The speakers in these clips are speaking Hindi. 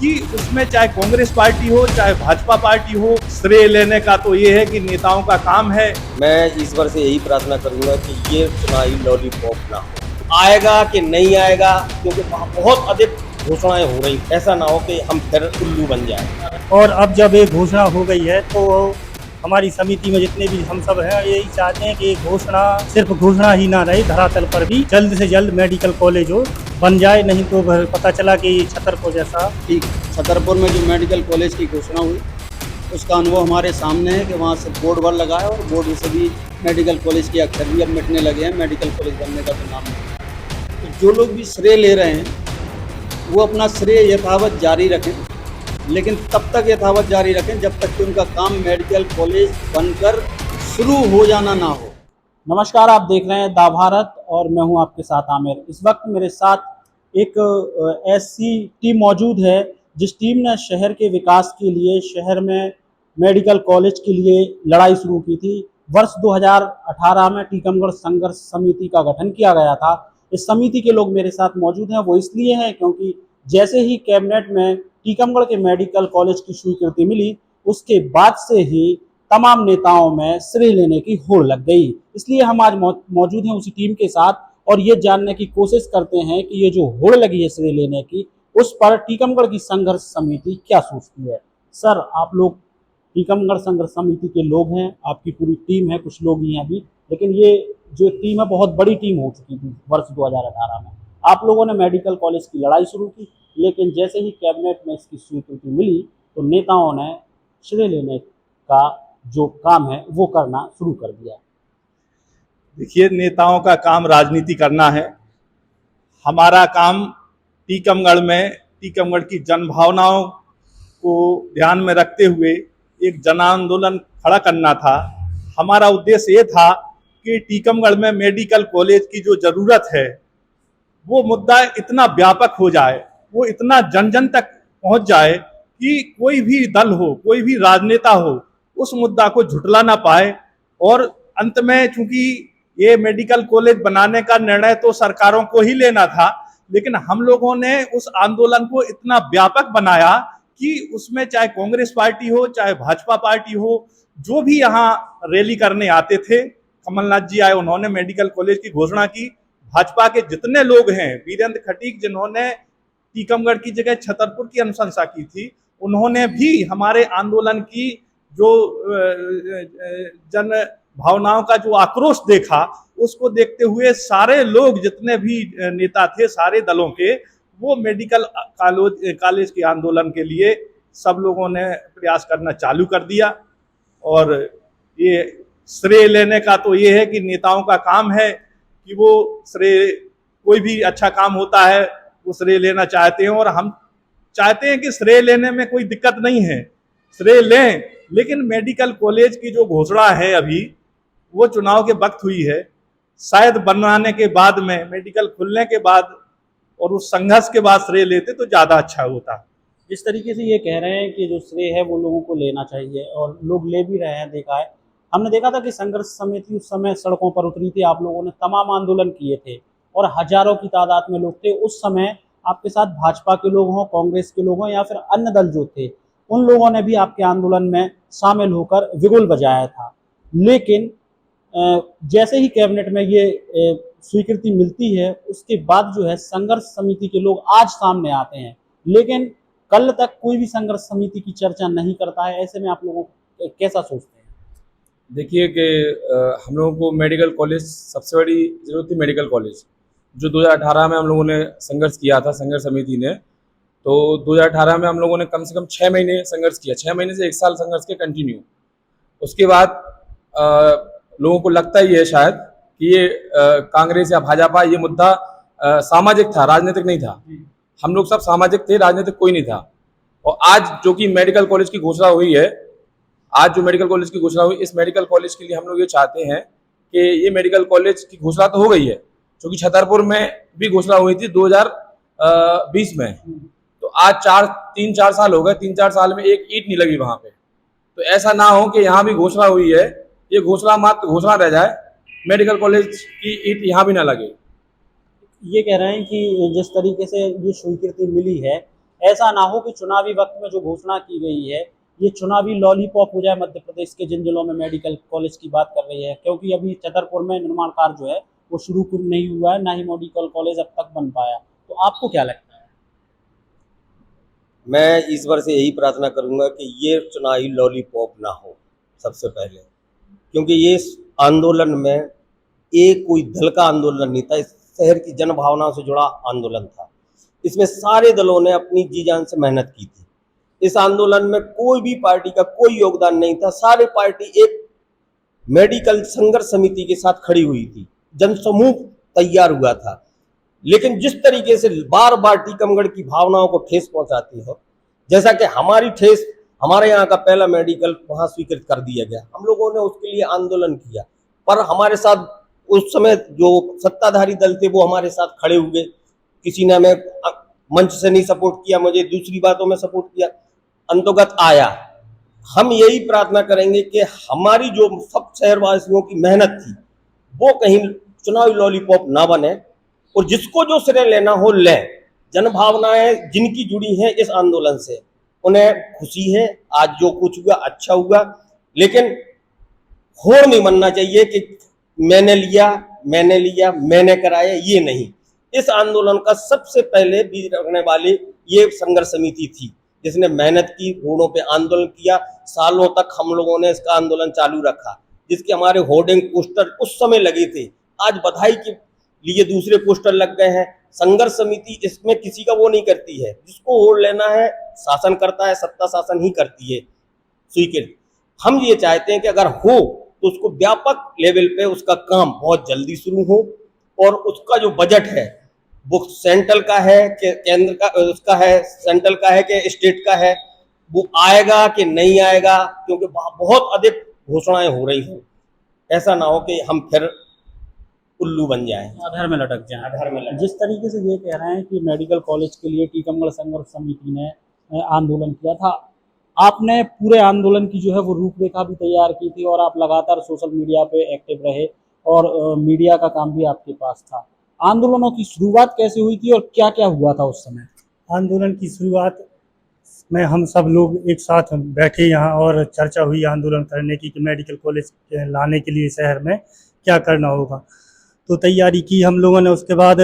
कि उसमें चाहे कांग्रेस पार्टी हो चाहे भाजपा पार्टी हो, श्रेय लेने का तो ये है कि नेताओं का काम है। मैं ईश्वर से यही प्रार्थना करूंगा कि ये चुनावी लॉलीपॉप ना हो, आएगा कि नहीं आएगा, क्योंकि बहुत अधिक घोषणाएं हो रही, ऐसा ना हो कि हम फिर उल्लू बन जाए। और अब जब एक घोषणा हो गई है तो हमारी समिति में जितने भी हम सब हैं यही चाहते हैं कि एक घोषणा सिर्फ घोषणा ही ना रहे, धरातल पर भी जल्द से जल्द मेडिकल कॉलेज हो बन जाए। नहीं तो पता चला कि छतरपुर जैसा ठीक छतरपुर में जो मेडिकल कॉलेज की घोषणा हुई उसका अनुभव हमारे सामने है कि वहाँ से बोर्ड वर लगा है और बोर्ड से भी मेडिकल कॉलेज के अक्षर भी अब मिटने लगे हैं, मेडिकल कॉलेज बनने का तो नाम नहीं। तो जो लोग भी श्रेय ले रहे हैं वो अपना श्रेय यथावत जारी रखें, लेकिन तब तक यथावत जारी रखें जब तक कि उनका काम मेडिकल कॉलेज बनकर शुरू हो जाना ना हो। नमस्कार, आप देख रहे हैं दा भारत और मैं हूं आपके साथ आमिर। इस वक्त मेरे साथ एक ऐसी टीम मौजूद है जिस टीम ने शहर के विकास के लिए, शहर में मेडिकल कॉलेज के लिए लड़ाई शुरू की थी। वर्ष 2018 में टीकमगढ़ संघर्ष समिति का गठन किया गया था। इस समिति के लोग मेरे साथ मौजूद हैं, वो इसलिए हैं क्योंकि जैसे ही कैबिनेट में टीकमगढ़ के मेडिकल कॉलेज की स्वीकृति मिली उसके बाद से ही तमाम नेताओं में श्रेय लेने की होड़ लग गई। इसलिए हम आज मौजूद हैं उसी टीम के साथ और ये जानने की कोशिश करते हैं कि ये जो होड़ लगी है श्रेय लेने की, उस पर टीकमगढ़ की संघर्ष समिति क्या सोचती है। सर, आप लोग टीकमगढ़ संघर्ष समिति के लोग हैं, आपकी पूरी टीम है, कुछ लोग ही हैं अभी, लेकिन ये जो टीम है बहुत बड़ी टीम हो चुकी थी वर्ष 2018 में। आप लोगों ने मेडिकल कॉलेज की लड़ाई शुरू की, लेकिन जैसे ही कैबिनेट में इसकी स्वीकृति मिली तो नेताओं ने श्रेय लेने का जो काम है वो करना शुरू कर दिया। देखिए, नेताओं का काम राजनीति करना है। हमारा काम टीकमगढ़ की जन भावनाओं को ध्यान में रखते हुए एक जन आंदोलन खड़ा करना था। हमारा उद्देश्य ये था कि टीकमगढ़ में मेडिकल कॉलेज की जो ज़रूरत है वो मुद्दा इतना व्यापक हो जाए, वो इतना जन जन तक पहुंच जाए कि कोई भी दल हो, कोई भी राजनेता हो, उस मुद्दा को झुठला ना पाए। और अंत में चूंकि ये मेडिकल कॉलेज बनाने का निर्णय तो सरकारों को ही लेना था, लेकिन हम लोगों ने उस आंदोलन को इतना व्यापक बनाया कि उसमें चाहे कांग्रेस पार्टी हो चाहे भाजपा पार्टी हो, जो भी यहाँ रैली करने आते थे, कमलनाथ जी आए, उन्होंने मेडिकल कॉलेज की घोषणा की। भाजपा के जितने लोग हैं, वीरेंद्र खटीक जिन्होंने टीकमगढ़ की जगह छतरपुर की अनुशंसा की थी, उन्होंने भी हमारे आंदोलन की जो जन भावनाओं का जो आक्रोश देखा, उसको देखते हुए सारे लोग, जितने भी नेता थे सारे दलों के, वो मेडिकल कॉलेज के आंदोलन के लिए सब लोगों ने प्रयास करना चालू कर दिया। और ये श्रेय लेने का तो ये है कि नेताओं का काम है कि वो श्रेय, कोई भी अच्छा काम होता है वो श्रेय लेना चाहते हैं, और हम चाहते हैं कि श्रेय लेने में कोई दिक्कत नहीं है, श्रेय लें। लेकिन मेडिकल कॉलेज की जो घोषणा है अभी वो चुनाव के वक्त हुई है, शायद बनाने के बाद में, मेडिकल खुलने के बाद और उस संघर्ष के बाद श्रेय लेते तो ज़्यादा अच्छा होता। जिस तरीके से ये कह रहे हैं कि जो श्रेय है वो लोगों को लेना चाहिए और लोग ले भी रहे हैं, देखा है, हमने देखा था कि संघर्ष समिति उस समय सड़कों पर उतरी थी, आप लोगों ने तमाम आंदोलन किए थे और हजारों की तादाद में लोग थे। उस समय आपके साथ भाजपा के लोग हों, कांग्रेस के लोग हों या फिर अन्य दल जो थे, उन लोगों ने भी आपके आंदोलन में शामिल होकर विगुल बजाया था। लेकिन जैसे ही कैबिनेट में ये स्वीकृति मिलती है उसके बाद जो है संघर्ष समिति के लोग आज सामने आते हैं, लेकिन कल तक कोई भी संघर्ष समिति की चर्चा नहीं करता है। ऐसे में आप लोगों को कैसा सोचते हैं? देखिए कि हम लोगों को मेडिकल कॉलेज, सबसे बड़ी ज़रूरत थी मेडिकल कॉलेज, जो 2018 में हम लोगों ने संघर्ष किया था संघर्ष समिति ने। तो 2018 में हम लोगों ने कम से कम 6 महीने संघर्ष किया, 6 महीने से 1 साल संघर्ष के कंटिन्यू। उसके बाद लोगों को लगता ही है शायद कि ये कांग्रेस या भाजपा, ये मुद्दा सामाजिक था, राजनीतिक नहीं था। हम लोग सब सामाजिक थे, राजनीतिक कोई नहीं था। और आज जो कि मेडिकल कॉलेज की घोषणा हुई है, आज जो मेडिकल कॉलेज की घोषणा हुई, इस मेडिकल कॉलेज के लिए हम लोग ये चाहते हैं कि ये मेडिकल कॉलेज की घोषणा तो हो गई है, क्योंकि छतरपुर में भी घोषणा हुई थी 2020 में। तो आज 3-4 साल हो गए, 3-4 साल में एक ईंट नहीं लगी वहां पे। तो ऐसा ना हो कि यहाँ भी घोषणा हुई है, ये घोषणा मात्र घोषणा रह जाए, मेडिकल कॉलेज की ईंट यहाँ भी ना लगे। ये कह रहे हैं कि जिस तरीके से ये स्वीकृति मिली है, ऐसा ना हो कि चुनावी वक्त में जो घोषणा की गई है ये चुनावी लॉलीपॉप हो जाए मध्य प्रदेश के जिन जिलों में मेडिकल कॉलेज की बात कर रही है, क्योंकि अभी छतरपुर में निर्माण कार्य जो है वो शुरू नहीं हुआ है, ना ही मेडिकल कॉलेज अब तक बन पाया। तो आपको क्या लगता है? मैं ईश्वर से यही प्रार्थना करूंगा कि ये चुनावी लॉलीपॉप ना हो सबसे पहले, क्योंकि ये आंदोलन में एक कोई दल का आंदोलन नहीं था, इस शहर की जन भावनाओं से जुड़ा आंदोलन था। इसमें सारे दलों ने अपनी जी जान से मेहनत की थी। इस आंदोलन में कोई भी पार्टी का कोई योगदान नहीं था, सारे पार्टी एक मेडिकल संघर्ष समिति के साथ खड़ी हुई थी, जनसमूह तैयार हुआ था। लेकिन जिस तरीके से बार बार टीकमगढ़ की भावनाओं को ठेस पहुंचाती है, जैसा कि हमारी ठेस, हमारे यहाँ का पहला मेडिकल वहां स्वीकृत कर दिया गया, हम लोगों ने उसके लिए आंदोलन किया, पर हमारे साथ उस समय जो सत्ताधारी दल थे वो हमारे साथ खड़े हुए। किसी ने हमें मंच से नहीं सपोर्ट किया, मुझे दूसरी बातों में सपोर्ट किया, अंतोगत आया। हम यही प्रार्थना करेंगे कि हमारी जो सब शहरवासियों की मेहनत थी वो कहीं चुनावी लॉलीपॉप ना बने, और जिसको जो श्रेय लेना हो लें। जन भावनाएं जिनकी जुड़ी हैं इस आंदोलन से, उन्हें खुशी है, आज जो कुछ हुआ अच्छा हुआ, लेकिन होड़ नहीं बनना चाहिए कि मैंने लिया, मैंने कराया, ये नहीं। इस आंदोलन का सबसे पहले बीज रखने वाली ये संघर्ष समिति थी, जिसने मेहनत की, रोडों पे आंदोलन किया, सालों तक हम लोगों ने इसका आंदोलन चालू रखा, जिसके हमारे होर्डिंग पोस्टर उस समय लगे थे, आज बधाई के लिए दूसरे पोस्टर लग गए हैं। संघर्ष समिति इसमें किसी का वो नहीं करती है, जिसको वोट लेना है शासन करता है, सत्ता शासन ही करती है स्वीकृत। हम ये चाहते हैं कि अगर हो तो उसको व्यापक लेवल पे उसका काम बहुत जल्दी शुरू हो, और उसका जो बजट है वो सेंट्रल का है कि केंद्र का, उसका है सेंट्रल का है कि स्टेट का है, वो आएगा कि नहीं आएगा, क्योंकि बहुत अधिक घोषणाएं हो रही हैं। ऐसा ना हो कि हम फिर उल्लू बन जाएं, आधार में लटक जाए। जिस तरीके से ये कह रहे हैं कि मेडिकल कॉलेज के लिए टीकमगढ़ संघर्ष समिति ने आंदोलन किया था, आपने पूरे आंदोलन की जो है वो रूपरेखा भी तैयार की थी और आप लगातार सोशल मीडिया पे एक्टिव रहे और मीडिया का काम भी आपके पास था। आंदोलनों की शुरुआत कैसे हुई थी और क्या क्या हुआ था उस समय? आंदोलन की शुरुआत में हम सब लोग एक साथ बैठे यहाँ और चर्चा हुई आंदोलन करने की कि मेडिकल कॉलेज लाने के लिए शहर में क्या करना होगा। तो तैयारी की हम लोगों ने। उसके बाद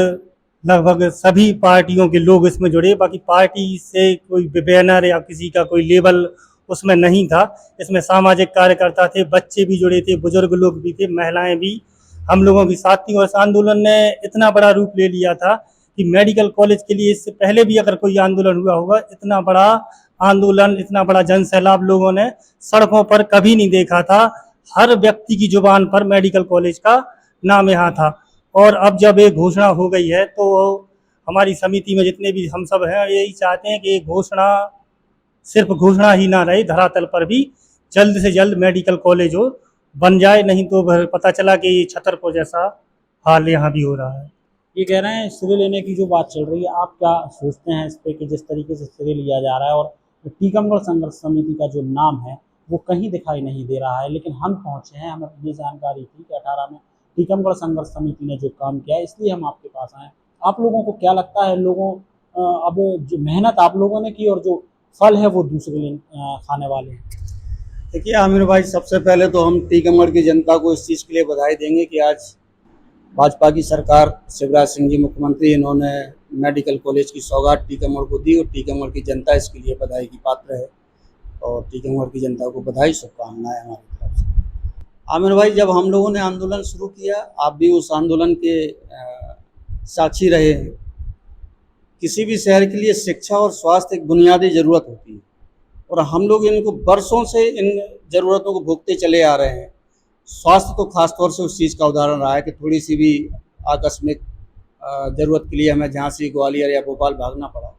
लगभग सभी पार्टियों के लोग इसमें जुड़े, बाकी पार्टी से कोई बैनर या किसी का कोई लेबल उसमें नहीं था। इसमें सामाजिक कार्यकर्ता थे, बच्चे भी जुड़े थे, बुजुर्ग लोग भी थे, महिलाएं भी हम लोगों की साथ थी। और इस आंदोलन ने इतना बड़ा रूप ले लिया था कि मेडिकल कॉलेज के लिए इससे पहले भी अगर कोई आंदोलन हुआ होगा, इतना बड़ा आंदोलन, इतना बड़ा जन सैलाब लोगों ने सड़कों पर कभी नहीं देखा था। हर व्यक्ति की जुबान पर मेडिकल कॉलेज का नाम यहाँ था। और अब जब एक घोषणा हो गई है तो हमारी समिति में जितने भी हम सब हैं यही चाहते हैं कि एक घोषणा सिर्फ घोषणा ही ना रहे, धरातल पर भी जल्द से जल्द मेडिकल कॉलेज हो बन जाए, नहीं तो पता चला कि छतरपुर जैसा हाल यहाँ भी हो रहा है। ये कह रहे हैं श्रेय लेने की जो बात चल रही है, आप क्या सोचते हैं इस पे कि जिस तरीके से श्रेय लिया जा रहा है और टीकमगढ़ संघर्ष समिति का जो नाम है वो कहीं दिखाई नहीं दे रहा है, लेकिन हम पहुंचे हैं, हमें ये जानकारी थी कि 18 में टीकमगढ़ संघर्ष समिति ने जो काम किया है, इसलिए हम आपके पास आए। आप लोगों को क्या लगता है, लोगों अब जो मेहनत आप लोगों ने की और जो फल है वो दूसरे खाने वाले हैं? देखिए आमिर भाई, सबसे पहले तो हम टीकमगढ़ की जनता को इस चीज़ के लिए बधाई देंगे कि आज भाजपा की सरकार, शिवराज सिंह जी मुख्यमंत्री, इन्होंने मेडिकल कॉलेज की सौगात टीकमगढ़ को दी और टीकमगढ़ की जनता इसके लिए बधाई की पात्र है। और टीकमगढ़ की जनता को बधाई, शुभकामनाएं हमारी तरफ से। आमिर भाई, जब हम लोगों ने आंदोलन शुरू किया, आप भी उस आंदोलन के साक्षी रहे हैं। किसी भी शहर के लिए शिक्षा और स्वास्थ्य एक बुनियादी ज़रूरत होती है और हम लोग इनको वर्षों से इन ज़रूरतों को भुगते चले आ रहे हैं। स्वास्थ्य तो खास तौर से उस चीज़ का उदाहरण रहा है कि थोड़ी सी भी आकस्मिक ज़रूरत के लिए हमें झांसी, ग्वालियर या भोपाल भागना पड़ा।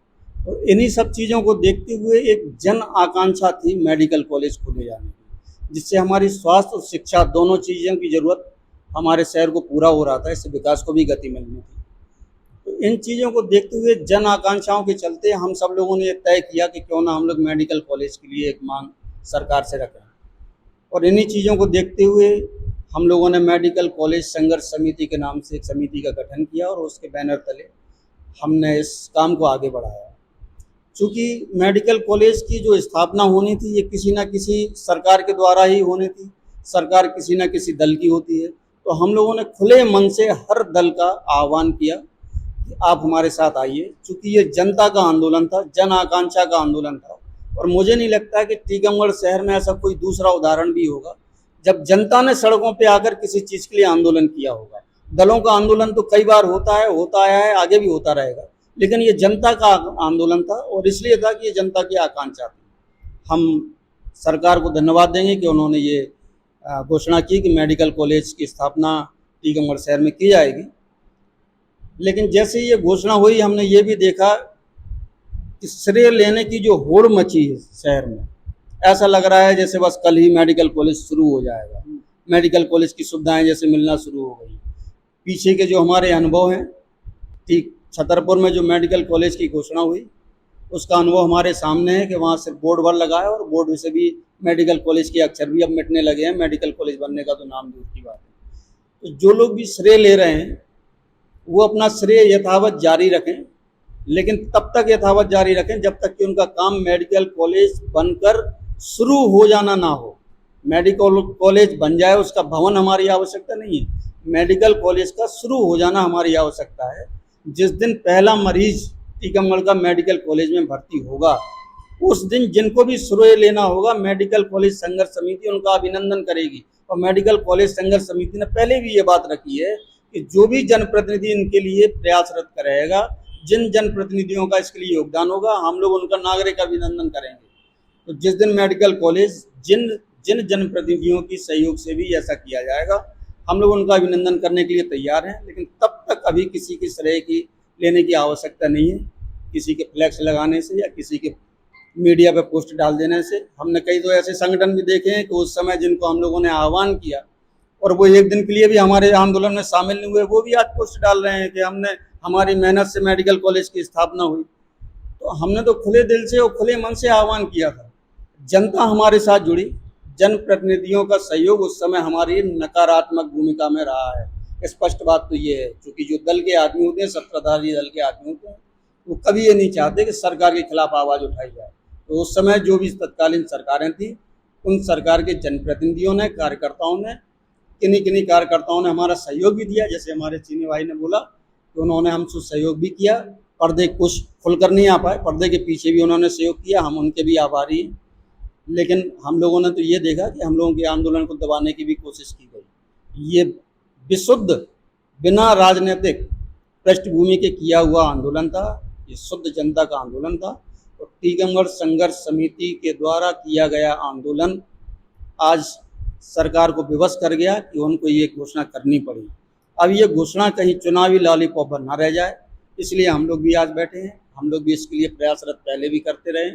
और इन्हीं सब चीज़ों को देखते हुए एक जन आकांक्षा थी मेडिकल कॉलेज खोले जाने की, जिससे हमारी स्वास्थ्य और शिक्षा दोनों चीज़ों की ज़रूरत हमारे शहर को पूरा हो रहा था, इससे विकास को भी गति मिलनी थी। तो इन चीज़ों को देखते हुए, जन आकांक्षाओं के चलते हम सब लोगों ने तय किया कि क्यों ना हम लोग मेडिकल कॉलेज के लिए एक मांग सरकार से रखें। और इन्हीं चीज़ों को देखते हुए हम लोगों ने मेडिकल कॉलेज संघर्ष समिति के नाम से एक समिति का गठन किया और उसके बैनर तले हमने इस काम को आगे बढ़ाया। चूँकि मेडिकल कॉलेज की जो स्थापना होनी थी ये किसी न किसी सरकार के द्वारा ही होनी थी। सरकार किसी न किसी दल की होती है, तो हम लोगों ने खुले मन से हर दल का आह्वान किया कि आप हमारे साथ आइए। चूँकि ये जनता का आंदोलन था, जन आकांक्षा का आंदोलन था, और मुझे नहीं लगता कि टीकमगढ़ शहर में ऐसा कोई दूसरा उदाहरण भी होगा जब जनता ने सड़कों पे आकर किसी चीज़ के लिए आंदोलन किया होगा। दलों का आंदोलन तो कई बार होता आया है, आगे भी होता रहेगा, लेकिन ये जनता का आंदोलन था और इसलिए था कि ये जनता की आकांक्षा थी। हम सरकार को धन्यवाद देंगे कि उन्होंने ये घोषणा की कि मेडिकल कॉलेज की स्थापना टीकमगढ़ शहर में की जाएगी। लेकिन जैसे ये घोषणा हुई, हमने ये भी देखा कि श्रेय लेने की जो होड़ मची है शहर में, ऐसा लग रहा है जैसे बस कल ही मेडिकल कॉलेज शुरू हो जाएगा, मेडिकल कॉलेज की सुविधाएं जैसे मिलना शुरू हो गई। पीछे के जो हमारे अनुभव हैं, ठीक छतरपुर में जो मेडिकल कॉलेज की घोषणा हुई उसका अनुभव हमारे सामने है कि वहाँ सिर्फ बोर्ड भर लगा है और बोर्ड से भी मेडिकल कॉलेज के अक्षर भी अब मिटने लगे हैं। मेडिकल कॉलेज बनने का तो नाम दूर की बात है। तो जो लोग भी श्रेय ले रहे हैं वो अपना श्रेय यथावत जारी रखें, लेकिन तब तक यथावत जारी रखें जब तक कि उनका काम मेडिकल कॉलेज बनकर शुरू हो जाना ना हो। मेडिकल कॉलेज बन जाए उसका भवन हमारी आवश्यकता नहीं है, मेडिकल कॉलेज का शुरू हो जाना हमारी आवश्यकता है। जिस दिन पहला मरीज टीकमगढ़ का मेडिकल कॉलेज में भर्ती होगा उस दिन जिनको भी श्रेय लेना होगा मेडिकल कॉलेज संघर्ष समिति उनका अभिनंदन करेगी। और मेडिकल कॉलेज संघर्ष समिति ने पहले भी ये बात रखी है कि जो भी जनप्रतिनिधि इनके लिए प्रयासरत करेगा, जिन जनप्रतिनिधियों का इसके लिए योगदान होगा, हम लोग उनका नागरिक अभिनंदन करेंगे। तो जिस दिन मेडिकल कॉलेज जिन जनप्रतिनिधियों की सहयोग से भी ऐसा किया जाएगा, हम लोग उनका अभिनंदन करने के लिए तैयार हैं। लेकिन तब तक अभी किसी की श्रेय की लेने की आवश्यकता नहीं है, किसी के फ्लैक्स लगाने से या किसी के मीडिया पे पोस्ट डाल देने से। हमने कई तो ऐसे संगठन भी देखे हैं कि उस समय जिनको हम लोगों ने आह्वान किया और वो एक दिन के लिए भी हमारे आंदोलन में शामिल नहीं हुए, वो भी आज पोस्ट डाल रहे हैं कि हमारी मेहनत से मेडिकल कॉलेज की स्थापना हुई। तो हमने तो खुले दिल से और खुले मन से आह्वान किया था, जनता हमारे साथ जुड़ी, जनप्रतिनिधियों का सहयोग उस समय हमारी नकारात्मक भूमिका में रहा है। स्पष्ट बात तो ये है, क्योंकि जो दल के आदमी होते हैं, सत्ताधारी दल के आदमी होते हैं, वो कभी ये नहीं चाहते कि सरकार के खिलाफ आवाज़ उठाई जाए। तो उस समय जो भी तत्कालीन सरकारें थी, उन सरकार के जनप्रतिनिधियों ने, कार्यकर्ताओं ने, किन्हीं कार्यकर्ताओं ने हमारा सहयोग भी दिया। जैसे हमारे चीनी भाई ने बोला कि उन्होंने हमसे सहयोग भी किया, पर्दे कुछ खुलकर नहीं आ पाए, पर्दे के पीछे भी उन्होंने सहयोग किया, हम उनके भी आभारी हैं। लेकिन हम लोगों ने तो ये देखा कि हम लोगों के आंदोलन को दबाने की भी कोशिश की गई। ये विशुद्ध, बिना राजनीतिक पृष्ठभूमि के किया हुआ आंदोलन था, ये शुद्ध जनता का आंदोलन था। और टीकमगढ़ संघर्ष समिति के द्वारा किया गया आंदोलन आज सरकार को विवश कर गया कि उनको ये घोषणा करनी पड़ी। अब ये घोषणा कहीं चुनावी लॉलीपॉप पर ना रह जाए, इसलिए हम लोग भी आज बैठे हैं। हम लोग भी इसके लिए प्रयासरत पहले भी करते रहे,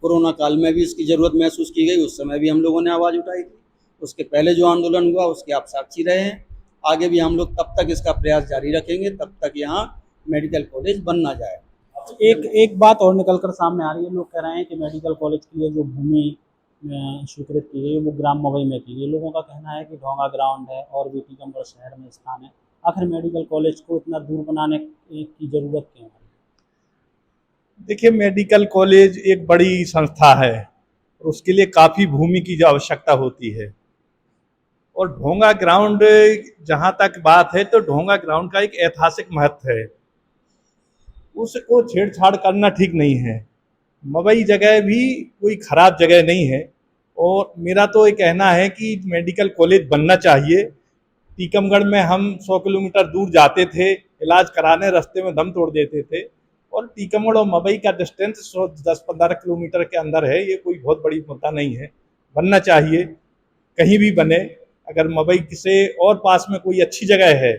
कोरोना काल में भी इसकी ज़रूरत महसूस की गई, उस समय भी हम लोगों ने आवाज़ उठाई थी। उसके पहले जो आंदोलन हुआ उसके आप साक्षी रहे हैं। आगे भी हम लोग तब तक इसका प्रयास जारी रखेंगे तब तक यहाँ मेडिकल कॉलेज बन ना जाए। एक बात और निकल कर सामने आ रही है, लोग कह रहे हैं कि मेडिकल कॉलेज के लिए जो भूमि स्वीकृत की गई वो ग्राम मवई में की गई। लोगों का कहना है कि ढोंगा ग्राउंड है और भी टीकमगढ़ शहर में स्थान है, आखिर मेडिकल कॉलेज को इतना दूर बनाने की ज़रूरत क्यों है? देखिए, मेडिकल कॉलेज एक बड़ी संस्था है और उसके लिए काफ़ी भूमि की आवश्यकता होती है। और ढोंगा ग्राउंड जहाँ तक बात है तो ढोंगा ग्राउंड का एक ऐतिहासिक महत्व है, उसको छेड़छाड़ करना ठीक नहीं है। मवई जगह भी कोई ख़राब जगह नहीं है और मेरा तो ये कहना है कि मेडिकल कॉलेज बनना चाहिए। टीकमगढ़ में हम 100 किलोमीटर दूर जाते थे इलाज कराने, रास्ते में दम तोड़ देते थे। और टीकमगढ़ और मवई का डिस्टेंस 10-15 किलोमीटर के अंदर है, ये कोई बहुत बड़ी मुद्दा नहीं है। बनना चाहिए, कहीं भी बने। अगर मवई से और पास में कोई अच्छी जगह है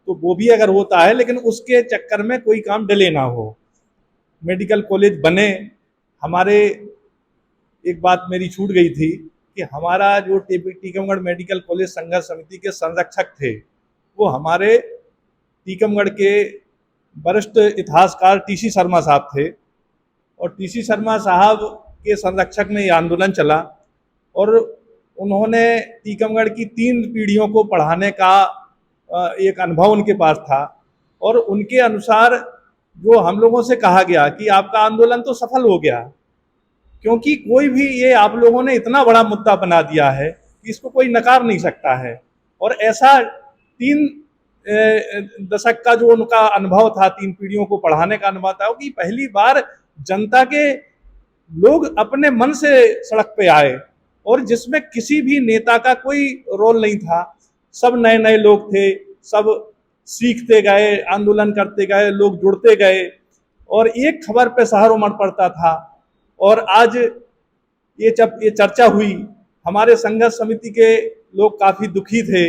तो वो भी अगर होता है, लेकिन उसके चक्कर में कोई काम डिले ना हो, मेडिकल कॉलेज बने। हमारे एक बात मेरी छूट गई थी कि हमारा जो टीकमगढ़ मेडिकल कॉलेज संघर्ष समिति के संरक्षक थे वो हमारे टीकमगढ़ के वरिष्ठ इतिहासकार टीसी शर्मा साहब थे। और टीसी शर्मा साहब के संरक्षक में ये आंदोलन चला और उन्होंने टीकमगढ़ की 3 पीढ़ियों को पढ़ाने का एक अनुभव उनके पास था। और उनके अनुसार जो हम लोगों से कहा गया कि आपका आंदोलन तो सफल हो गया, क्योंकि कोई भी ये आप लोगों ने इतना बड़ा मुद्दा बना दिया है कि इसको कोई नकार नहीं सकता है। और ऐसा 3 दशक का जो उनका अनुभव था, 3 पीढ़ियों को पढ़ाने का अनुभव था, कि पहली बार जनता के लोग अपने मन से सड़क पे आए और जिसमें किसी भी नेता का कोई रोल नहीं था। सब नए नए लोग थे, सब सीखते गए, आंदोलन करते गए, लोग जुड़ते गए और एक खबर पे शहर उमड़ पड़ता था। और आज जब ये चर्चा हुई, हमारे संघर्ष समिति के लोग काफ़ी दुखी थे।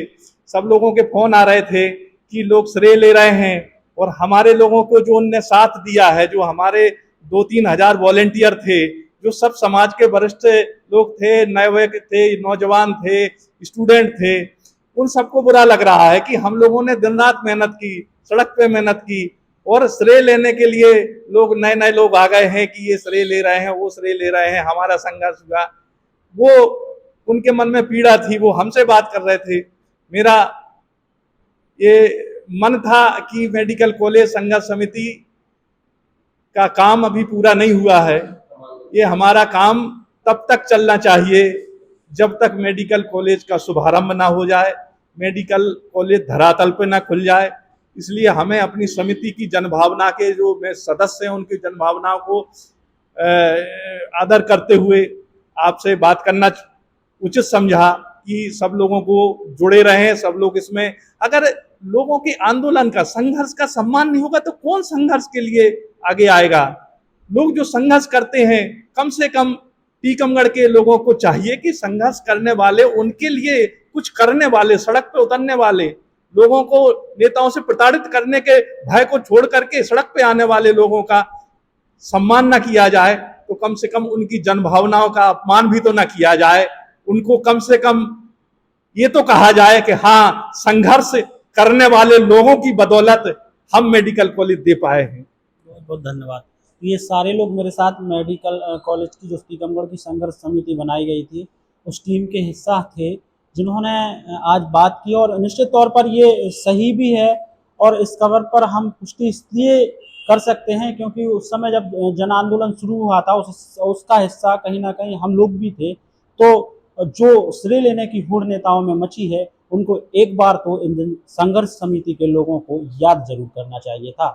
सब लोगों के फोन आ रहे थे कि लोग श्रेय ले रहे हैं और हमारे लोगों को जो उनने साथ दिया है, जो हमारे 2-3 हजार वॉलेंटियर थे, जो सब समाज के वरिष्ठ लोग थे, नए थे, नौजवान थे, स्टूडेंट थे, उन सबको बुरा लग रहा है कि हम लोगों ने दिन रात मेहनत की, सड़क पे मेहनत की और श्रेय लेने के लिए लोग नए नए लोग आ गए हैं कि ये श्रेय ले रहे हैं, वो श्रेय ले रहे हैं, हमारा संघर्ष हुआ। वो उनके मन में पीड़ा थी, वो हमसे बात कर रहे थे। मेरा ये मन था कि मेडिकल कॉलेज संघर्ष समिति का काम अभी पूरा नहीं हुआ है। ये हमारा काम तब तक चलना चाहिए जब तक मेडिकल कॉलेज का शुभारंभ ना हो जाए, मेडिकल कॉलेज धरातल पे ना खुल जाए। इसलिए हमें अपनी समिति की जनभावना के जो सदस्य हैं उनकी जनभावनाओं को आदर करते हुए आपसे बात करना उचित समझा कि सब लोगों को जुड़े रहें, सब लोग इसमें। अगर लोगों के आंदोलन का, संघर्ष का सम्मान नहीं होगा तो कौन संघर्ष के लिए आगे आएगा। लोग जो संघर्ष करते हैं, कम से कम टीकमगढ़ के लोगों को चाहिए कि संघर्ष करने वाले, उनके लिए कुछ करने वाले, सड़क पे उतरने वाले लोगों को, नेताओं से प्रताड़ित करने के भय को छोड़ करके सड़क पे आने वाले लोगों का सम्मान ना किया जाए तो कम से कम उनकी जनभावनाओं का अपमान भी तो ना किया जाए। उनको कम से कम ये तो कहा जाए कि हाँ, संघर्ष करने वाले लोगों की बदौलत हम मेडिकल कॉलेज दे पाए हैं। बहुत बहुत धन्यवाद। ये सारे लोग मेरे साथ मेडिकल कॉलेज की जो टीकमगढ़ की संघर्ष समिति बनाई गई थी, उस टीम के हिस्सा थे, जिन्होंने आज बात की। और निश्चित तौर पर ये सही भी है और इस खबर पर हम पुष्टि इसलिए कर सकते हैं क्योंकि उस समय जब जन आंदोलन शुरू हुआ था उसका हिस्सा कहीं ना कहीं हम लोग भी थे। तो जो श्रेय लेने की होड़ नेताओं में मची है, उनको एक बार तो इन संघर्ष समिति के लोगों को याद जरूर करना चाहिए था।